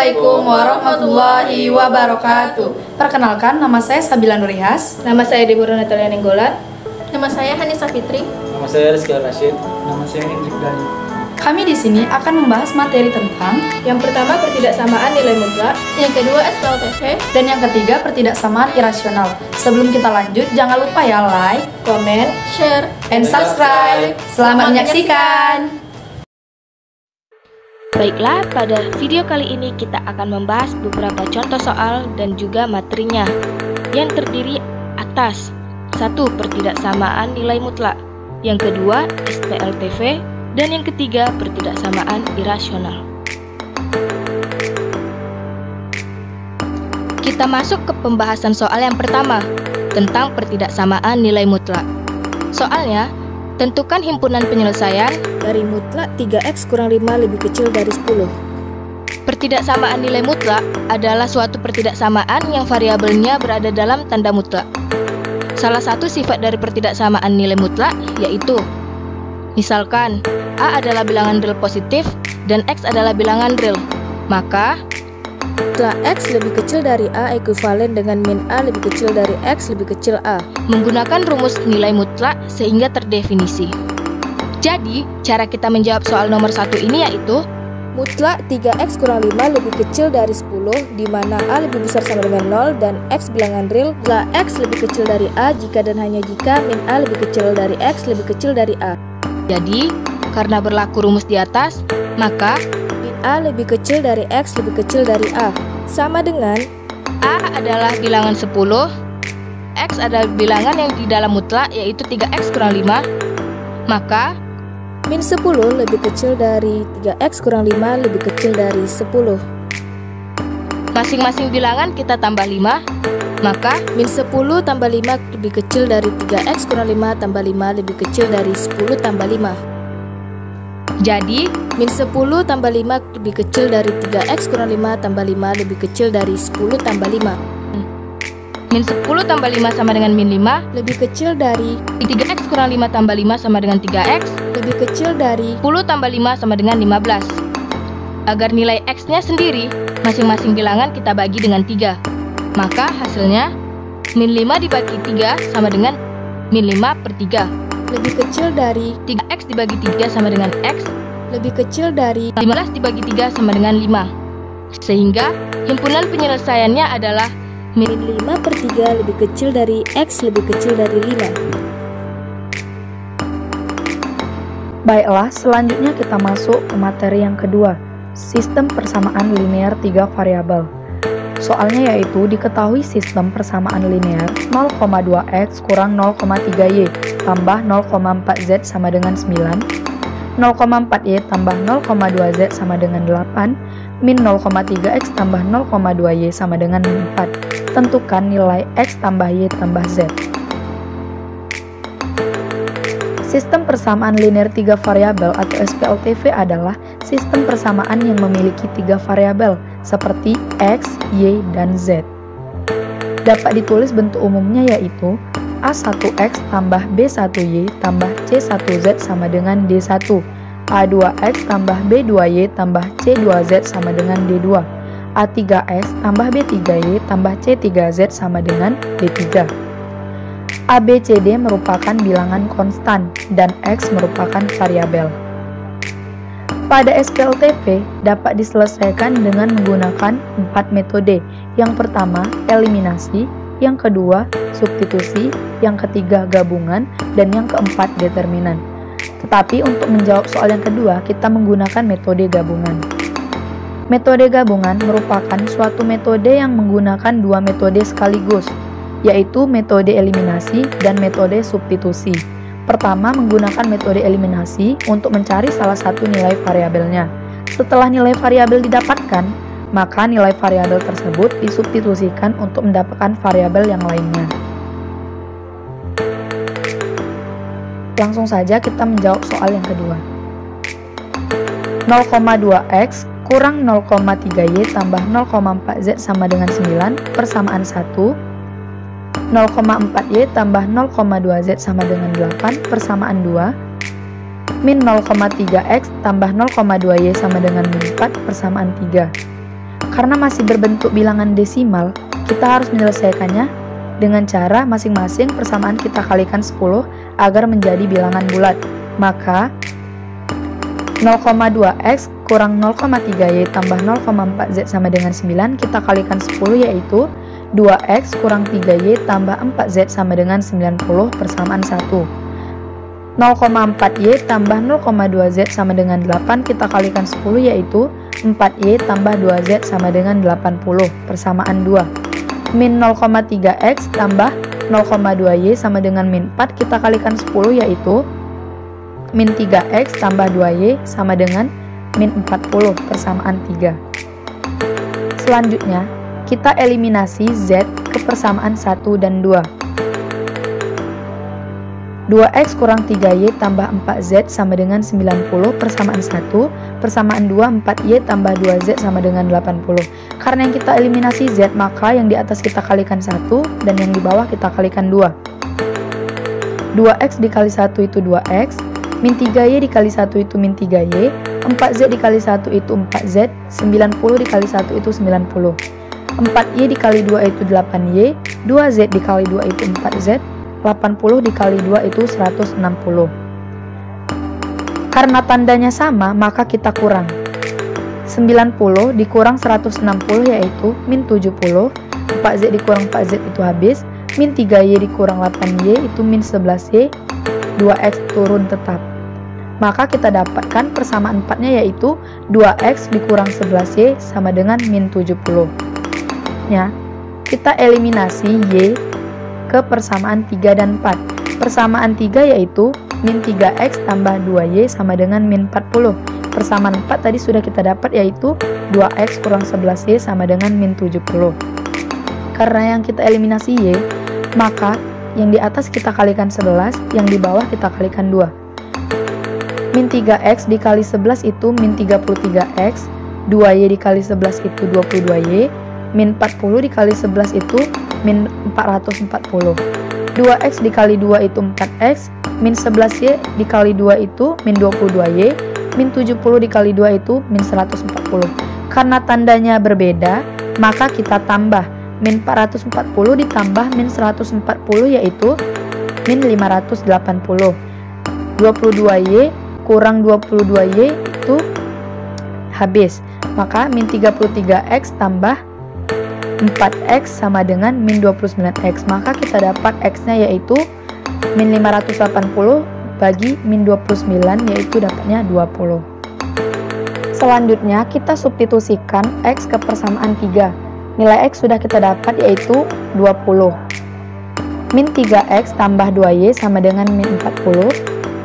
Assalamualaikum warahmatullahi wabarakatuh. Perkenalkan, nama saya Sabila Nurihas. Nama saya Deborah Natalia Nenggolan. Nama saya Hanisa Fitri. Nama saya Rizky Rashid. Nama saya Hendrik Dani. Kami di sini akan membahas materi tentang yang pertama pertidaksamaan nilai mutlak, yang kedua SPLTV, dan yang ketiga pertidaksamaan irasional. Sebelum kita lanjut, jangan lupa ya like, komen, share, and subscribe. Selamat menyaksikan. Baiklah, pada video kali ini kita akan membahas beberapa contoh soal dan juga materinya yang terdiri atas 1. Pertidaksamaan nilai mutlak, yang kedua SPLTV, dan yang ketiga pertidaksamaan irasional. Kita masuk ke pembahasan soal yang pertama tentang pertidaksamaan nilai mutlak. Soalnya, tentukan himpunan penyelesaian dari mutlak 3x kurang 5 lebih kecil dari 10. Pertidaksamaan nilai mutlak adalah suatu pertidaksamaan yang variabelnya berada dalam tanda mutlak. Salah satu sifat dari pertidaksamaan nilai mutlak yaitu, misalkan A adalah bilangan real positif dan X adalah bilangan real, maka mutlak X lebih kecil dari A ekuivalen dengan min A lebih kecil dari X lebih kecil A. Menggunakan rumus nilai mutlak sehingga terdefinisi. Jadi, cara kita menjawab soal nomor 1 ini yaitu mutlak 3x kurang 5 lebih kecil dari 10, di mana A lebih besar sama dengan 0 dan X bilangan real. Mutlak X lebih kecil dari A jika dan hanya jika min A lebih kecil dari X lebih kecil dari A. Jadi, karena berlaku rumus di atas, maka min A lebih kecil dari X lebih kecil dari A sama dengan A adalah bilangan 10, X adalah bilangan yang di dalam mutlak yaitu 3x kurang 5, maka min 10 lebih kecil dari 3x kurang 5 lebih kecil dari 10. Masing-masing bilangan kita tambah 5, maka min 10 tambah 5 lebih kecil dari 3x kurang 5 tambah 5 lebih kecil dari 10 tambah 5. Jadi, min 10 tambah 5 lebih kecil dari 3x kurang 5 tambah 5 lebih kecil dari 10 tambah 5. min 10 tambah 5 sama dengan min 5 lebih kecil dari 3x kurang 5 tambah 5 sama dengan 3x lebih kecil dari 10 tambah 5 sama dengan 15. Agar nilai x-nya sendiri, masing-masing bilangan kita bagi dengan 3. Maka hasilnya, min 5 dibagi 3 sama dengan min 5 per 3. Lebih kecil dari 3x dibagi 3 sama dengan x. Lebih kecil dari 15 dibagi 3 sama dengan 5. Sehingga, himpunan penyelesaiannya adalah min 5 per 3 lebih kecil dari x lebih kecil dari 5. Baiklah, selanjutnya kita masuk ke materi yang kedua, sistem persamaan linear 3 variabel. Soalnya yaitu diketahui sistem persamaan linear 0,2x kurang 0,3y tambah 0,4z sama dengan 9, 0,4y tambah 0,2z sama dengan 8, min 0,3x tambah 0,2y sama dengan 4. Tentukan nilai x tambah y tambah z. Sistem persamaan linear 3 variabel atau SPLTV adalah sistem persamaan yang memiliki 3 variabel seperti x, y, dan z. Dapat ditulis bentuk umumnya yaitu A1x tambah B1y tambah C1z sama dengan D1, A2x tambah B2y tambah C2z sama dengan D2, A3x tambah B3y tambah C3z sama dengan D3. ABCD merupakan bilangan konstan dan X merupakan variabel. Pada SPLTV dapat diselesaikan dengan menggunakan 4 metode. Yang pertama, eliminasi, yang kedua, substitusi, yang ketiga, gabungan, dan yang keempat, determinan. Tetapi untuk menjawab soal yang kedua, kita menggunakan metode gabungan. Metode gabungan merupakan suatu metode yang menggunakan 2 metode sekaligus, yaitu metode eliminasi dan metode substitusi. Pertama, menggunakan metode eliminasi untuk mencari salah satu nilai variabelnya. Setelah nilai variabel didapatkan, maka nilai variabel tersebut disubstitusikan untuk mendapatkan variabel yang lainnya. Langsung saja kita menjawab soal yang kedua. 0,2x kurang 0,3y tambah 0,4z sama dengan 9, persamaan 1. 0,4y tambah 0,2z sama dengan 8, persamaan 2. Min 0,3x tambah 0,2y sama dengan min 4, persamaan 3. Karena masih berbentuk bilangan desimal, kita harus menyelesaikannya dengan cara masing-masing persamaan kita kalikan 10 agar menjadi bilangan bulat. Maka 0,2x kurang 0,3y tambah 0,4z sama dengan 9, kita kalikan 10 yaitu 2x kurang 3y tambah 4z sama dengan 90 persamaan 1. 0,4y tambah 0,2z sama dengan 8, kita kalikan 10 yaitu 4y tambah 2z sama dengan 80 persamaan 2. Min 0,3x tambah 0,2y sama dengan min 4, kita kalikan 10 yaitu min 3x tambah 2y sama dengan min 40 persamaan 3. Selanjutnya, kita eliminasi z ke persamaan 1 dan 2. 2x kurang 3y tambah 4z sama dengan 90 persamaan 1, persamaan 2 4y tambah 2z sama dengan 80. Karena yang kita eliminasi z, maka yang di atas kita kalikan 1 dan yang di bawah kita kalikan 2. 2x dikali 1 itu 2x, min 3y dikali 1 itu min 3y, 4z dikali 1 itu 4z, 90 dikali 1 itu 90. 4y dikali 2 itu 8y, 2z dikali 2 itu 4z, 80 dikali 2 itu 160. Karena tandanya sama, maka kita kurang. 90 dikurang 160 yaitu min 70, 4z dikurang 4z itu habis, min 3y dikurang 8y itu min 11y, 2x turun tetap. Maka kita dapatkan persamaan 4-nya yaitu 2x dikurang 11y sama dengan min 70. Ya, kita eliminasi y ke persamaan 3 dan 4. Persamaan 3 yaitu min 3x tambah 2y sama dengan min 40. Persamaan 4 tadi sudah kita dapat yaitu 2x kurang 11y sama dengan min 70. Karena yang kita eliminasi y, maka yang di atas kita kalikan 11, yang di bawah kita kalikan 2. Min 3x dikali 11 itu min 33x, 2y dikali 11 itu 22y, min 40 dikali 11 itu min 440. 2x dikali 2 itu 4x, min 11y dikali 2 itu min 22y, min 70 dikali 2 itu min 140. Karena tandanya berbeda, maka kita tambah. Min 440 ditambah min 140 yaitu min 580. 22y kurang 22y itu habis. Maka min 33x tambah 4x sama dengan min 29x. Maka kita dapat x-nya yaitu min 580 bagi min 29 yaitu dapatnya 20. Selanjutnya kita substitusikan x ke persamaan 3. Nilai x sudah kita dapat yaitu 20. Min 3x tambah 2y sama dengan min 40.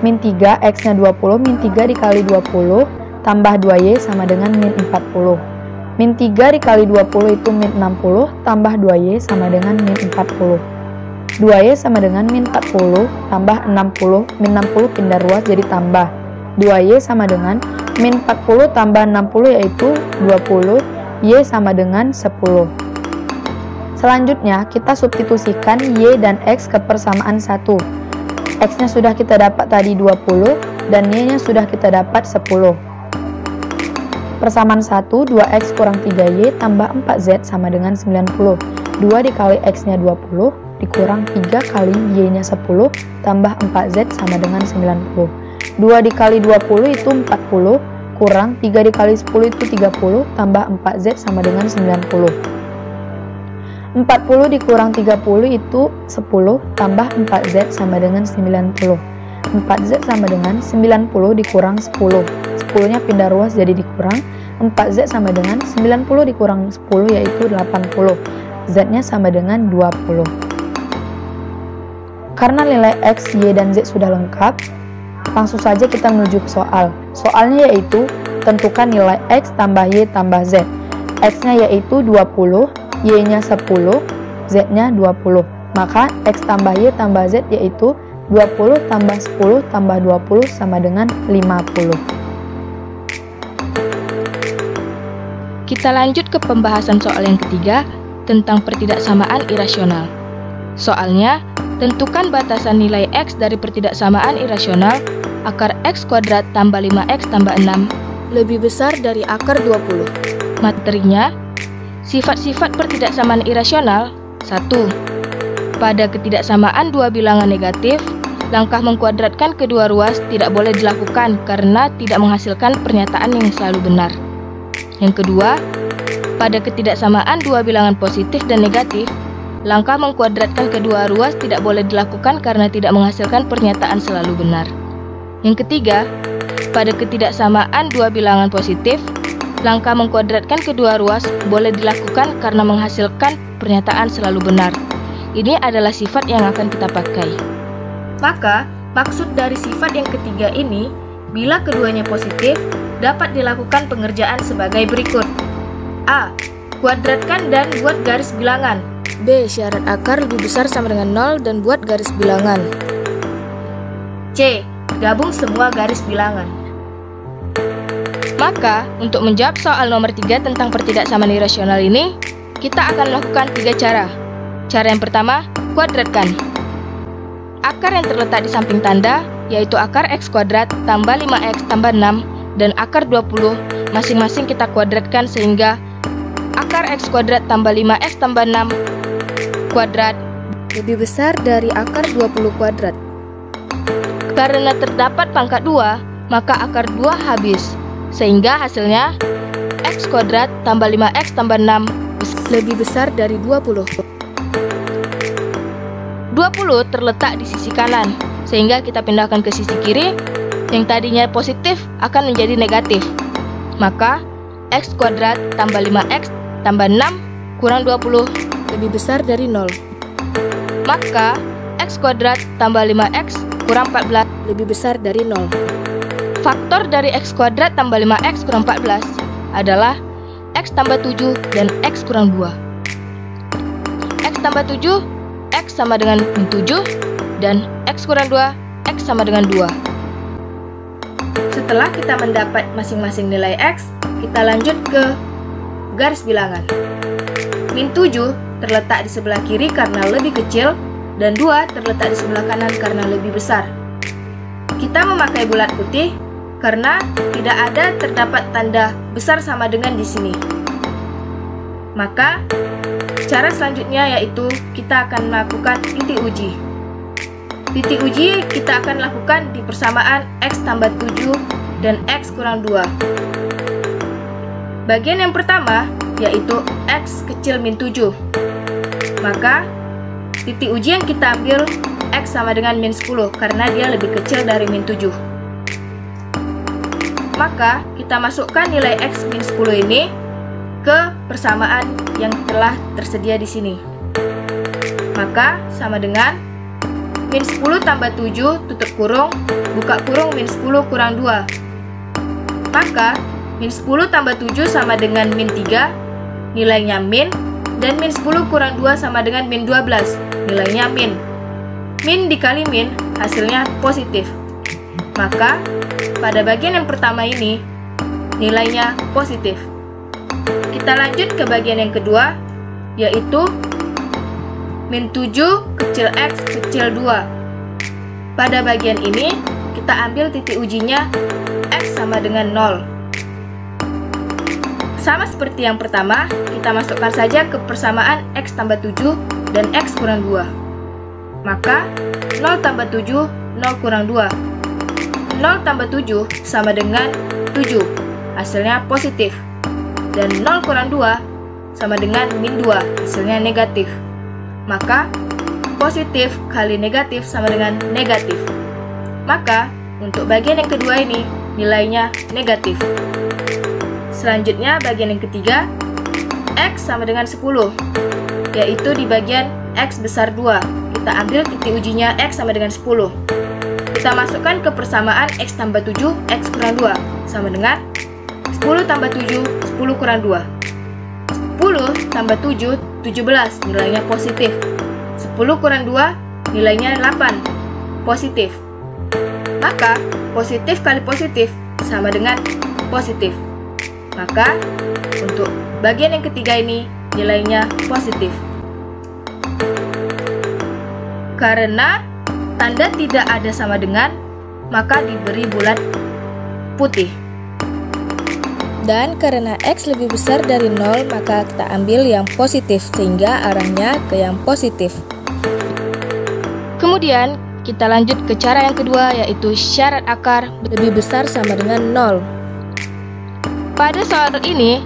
Min 3 x-nya 20, min 3 dikali 20 tambah 2y sama dengan min 40. Min 3 dikali 20 itu min 60 tambah 2y sama dengan min 40. 2y sama dengan min 40 tambah 60, min 60 pindah ruas jadi tambah. 2y sama dengan min 40 tambah 60 yaitu 20, y sama dengan 10. Selanjutnya kita substitusikan y dan x ke persamaan 1. X-nya sudah kita dapat tadi 20 dan y-nya sudah kita dapat 10. Persamaan 1, 2x kurang 3y tambah 4z sama dengan 90. 2 dikali x-nya 20 dikurang 3 kali y-nya 10 tambah 4z sama dengan 90. 2 dikali 20 itu 40 kurang 3 dikali 10 itu 30 tambah 4z sama dengan 90. 40 dikurang 30 itu 10 tambah 4z sama dengan 90. 4z sama dengan 90 dikurang 10. 10-nya pindah ruas jadi dikurang. 4z sama dengan 90 dikurang 10 yaitu 80. Z-nya sama dengan 20. Karena nilai x, y, dan z sudah lengkap, langsung saja kita menuju ke soal. Soalnya yaitu tentukan nilai x tambah y tambah z. X-nya yaitu 20, y-nya 10, z-nya 20. Maka x tambah y tambah z yaitu 20 tambah 10 tambah 20 sama dengan 50. Kita lanjut ke pembahasan soal yang ketiga tentang pertidaksamaan irasional. Soalnya, tentukan batasan nilai x dari pertidaksamaan irasional akar x kuadrat tambah 5x tambah 6 lebih besar dari akar 20. Materinya Sifat-sifat pertidaksamaan irasional. 1. Pada ketidaksamaan dua bilangan negatif, langkah mengkuadratkan kedua ruas tidak boleh dilakukan karena tidak menghasilkan pernyataan yang selalu benar. Yang kedua, pada ketidaksamaan dua bilangan positif dan negatif, langkah mengkuadratkan kedua ruas tidak boleh dilakukan karena tidak menghasilkan pernyataan selalu benar. Yang ketiga, pada ketidaksamaan dua bilangan positif, langkah mengkuadratkan kedua ruas boleh dilakukan karena menghasilkan pernyataan selalu benar. Ini adalah sifat yang akan kita pakai. Maka, maksud dari sifat yang ketiga ini, bila keduanya positif, dapat dilakukan pengerjaan sebagai berikut. A. Kuadratkan dan buat garis bilangan. B. Syarat akar lebih besar sama dengan 0 dan buat garis bilangan. C. Gabung semua garis bilangan. Maka, untuk menjawab soal nomor 3 tentang pertidaksamaan irasional ini, kita akan melakukan 3 cara. Cara yang pertama, kuadratkan. Akar yang terletak di samping tanda, yaitu akar x kuadrat tambah 5x tambah 6 dan akar 20, masing-masing kita kuadratkan sehingga akar x kuadrat tambah 5x tambah 6 kuadrat lebih besar dari akar 20 kuadrat. Karena terdapat pangkat 2, maka akar 2 habis. Sehingga hasilnya x kuadrat tambah 5x tambah 6 lebih besar dari 20. 20 terletak di sisi kanan, sehingga kita pindahkan ke sisi kiri. Yang tadinya positif akan menjadi negatif. Maka x kuadrat tambah 5x tambah 6 kurang 20 lebih besar dari 0. Maka x kuadrat tambah 5x kurang 14 lebih besar dari 0. Faktor dari x kuadrat tambah 5x kurang 14 adalah x tambah 7 dan x kurang 2. X tambah 7, x sama dengan min 7, dan x kurang 2, x sama dengan 2. Setelah kita mendapat masing-masing nilai x, kita lanjut ke garis bilangan. Min 7 terletak di sebelah kiri karena lebih kecil, dan 2 terletak di sebelah kanan karena lebih besar. Kita memakai bulat putih karena tidak ada terdapat tanda besar sama dengan di sini. Maka, cara selanjutnya yaitu kita akan melakukan titik uji. Titik uji kita akan lakukan di persamaan x tambah 7 dan x kurang 2. Bagian yang pertama yaitu x kecil min 7. Maka, titik uji yang kita ambil x sama dengan min 10 karena dia lebih kecil dari min 7. Maka, kita masukkan nilai x min 10 ini ke persamaan yang telah tersedia di sini. Maka, sama dengan min 10 tambah 7 tutup kurung, buka kurung min 10 kurang 2. Maka, min 10 tambah 7 sama dengan min 3, nilainya min, dan min 10 kurang 2 sama dengan min 12, nilainya min. Min dikali min, hasilnya positif. Maka, pada bagian yang pertama ini, nilainya positif. Kita lanjut ke bagian yang kedua, yaitu min 7 kecil x kecil 2. Pada bagian ini, kita ambil titik ujinya x sama dengan 0. Sama seperti yang pertama, kita masukkan saja ke persamaan x tambah 7 dan x kurang 2. Maka, 0 tambah 7, 0 kurang 2. 0 tambah 7 sama dengan 7, hasilnya positif. Dan 0 kurang 2 sama dengan min 2, hasilnya negatif. Maka, positif kali negatif sama dengan negatif. Maka, untuk bagian yang kedua ini, nilainya negatif. Selanjutnya, bagian yang ketiga, x sama dengan 10, yaitu di bagian x besar 2. Kita ambil titik ujinya x sama dengan 10. Kita masukkan ke persamaan x tambah 7, x kurang 2, sama dengan 10 tambah 7, 10 kurang 2. 10 tambah 7, 17, nilainya positif. 10 kurang 2, nilainya 8, positif. Maka, positif kali positif sama dengan positif. Maka, untuk bagian yang ketiga ini, nilainya positif. Karena tanda tidak ada sama dengan, maka diberi bulat putih. Dan karena X lebih besar dari 0, maka kita ambil yang positif, sehingga arahnya ke yang positif. Kemudian, kita lanjut ke cara yang kedua, yaitu syarat akar Lebih besar sama dengan 0. Pada soal ini,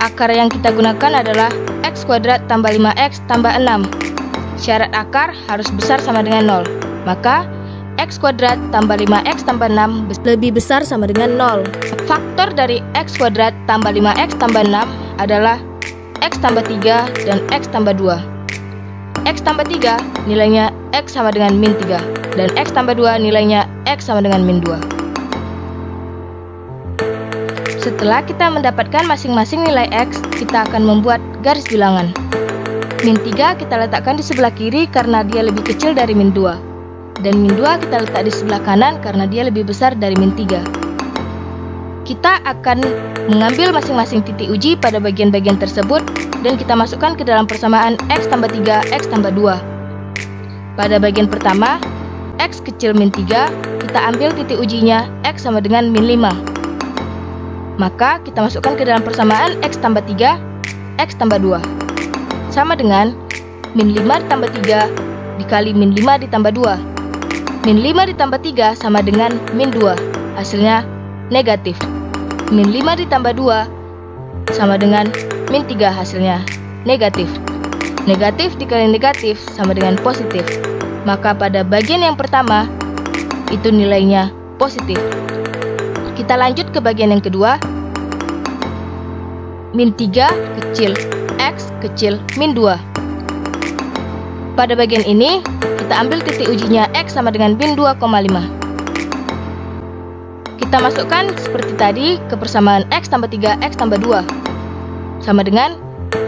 akar yang kita gunakan adalah X kuadrat tambah 5X tambah 6. Syarat akar harus besar sama dengan 0. Maka, X kuadrat tambah 5X tambah 6 lebih besar sama dengan 0. Faktor dari X kuadrat tambah 5X tambah 6 adalah X tambah 3 dan X tambah 2. X tambah 3 nilainya X sama dengan min 3, dan X tambah 2 nilainya X sama dengan min 2. Setelah kita mendapatkan masing-masing nilai X, kita akan membuat garis bilangan. Min 3 kita letakkan di sebelah kiri karena dia lebih kecil dari min 2. Dan min 2 kita letak di sebelah kanan karena dia lebih besar dari min 3. Kita akan mengambil masing-masing titik uji pada bagian-bagian tersebut dan kita masukkan ke dalam persamaan X tambah 3, X tambah 2. Pada bagian pertama, X kecil min 3, kita ambil titik ujinya X sama dengan min 5. Maka kita masukkan ke dalam persamaan X tambah 3, X tambah 2. Sama dengan min 5 ditambah 3 dikali min 5 ditambah 2. Min 5 ditambah 3 sama dengan min 2, hasilnya negatif. Min 5 ditambah 2 sama dengan min 3, hasilnya negatif. Negatif dikali negatif sama dengan positif. Maka pada bagian yang pertama, itu nilainya positif. Kita lanjut ke bagian yang kedua. Min 3 kecil X kecil min 2. Pada bagian ini, kita ambil titik ujinya X sama dengan min 2,5. Kita masukkan seperti tadi ke persamaan X tambah 3, X tambah 2. Sama dengan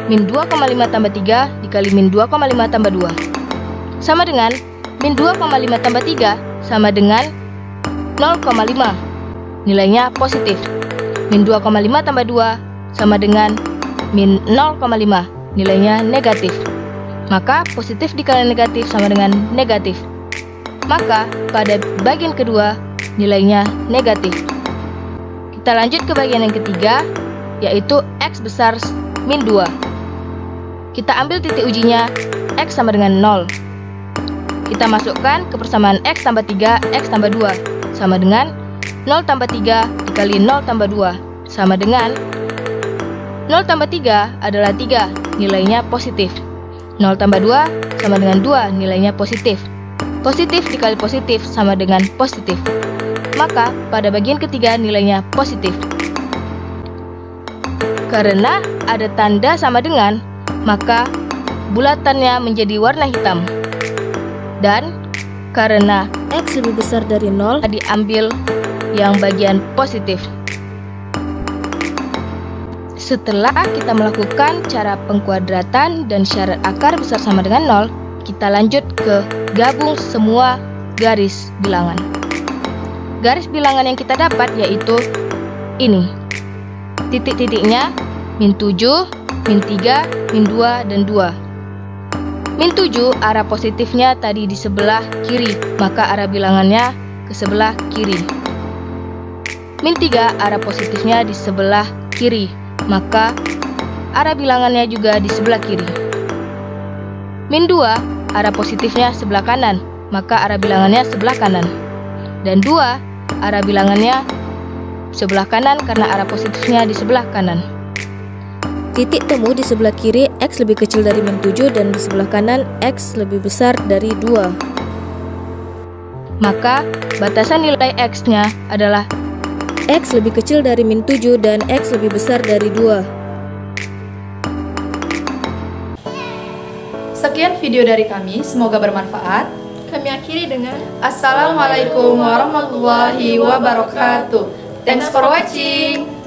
min 2,5 tambah 3 dikali min 2,5 tambah 2. Sama dengan min 2,5 tambah 3 sama dengan 0,5. Nilainya positif. Min 2,5 tambah 2 sama dengan min 0,5. Nilainya negatif. Maka positif dikali negatif sama dengan negatif. Maka pada bagian kedua nilainya negatif. Kita lanjut ke bagian yang ketiga, yaitu X besar min 2. Kita ambil titik ujinya X sama dengan 0. Kita masukkan ke persamaan X tambah 3, X tambah 2. Sama dengan 0 tambah 3 dikali 0 tambah 2. Sama dengan 0 tambah 3 adalah 3, nilainya positif. 0 tambah 2 sama dengan 2, nilainya positif. Positif dikali positif sama dengan positif. Maka pada bagian ketiga nilainya positif. Karena ada tanda sama dengan, maka bulatannya menjadi warna hitam. Dan karena X lebih besar dari 0, diambil yang bagian positif. Setelah kita melakukan cara pengkuadratan dan syarat akar besar sama dengan 0, kita lanjut ke gabung semua garis bilangan. Garis bilangan yang kita dapat yaitu ini. Titik-titiknya min 7, min 3, min 2, dan 2. Min 7 arah positifnya tadi di sebelah kiri, maka arah bilangannya ke sebelah kiri. Min 3 arah positifnya di sebelah kiri, maka arah bilangannya juga di sebelah kiri. Min 2 arah positifnya sebelah kanan, maka arah bilangannya sebelah kanan. Dan 2 arah bilangannya sebelah kanan karena arah positifnya di sebelah kanan. Titik temu di sebelah kiri X lebih kecil dari min 7 dan di sebelah kanan X lebih besar dari 2. Maka batasan nilai X-nya adalah X lebih kecil dari min 7 dan X lebih besar dari 2. Sekian video dari kami, semoga bermanfaat. Kami akhiri dengan Assalamualaikum warahmatullahi wabarakatuh. Thanks for watching.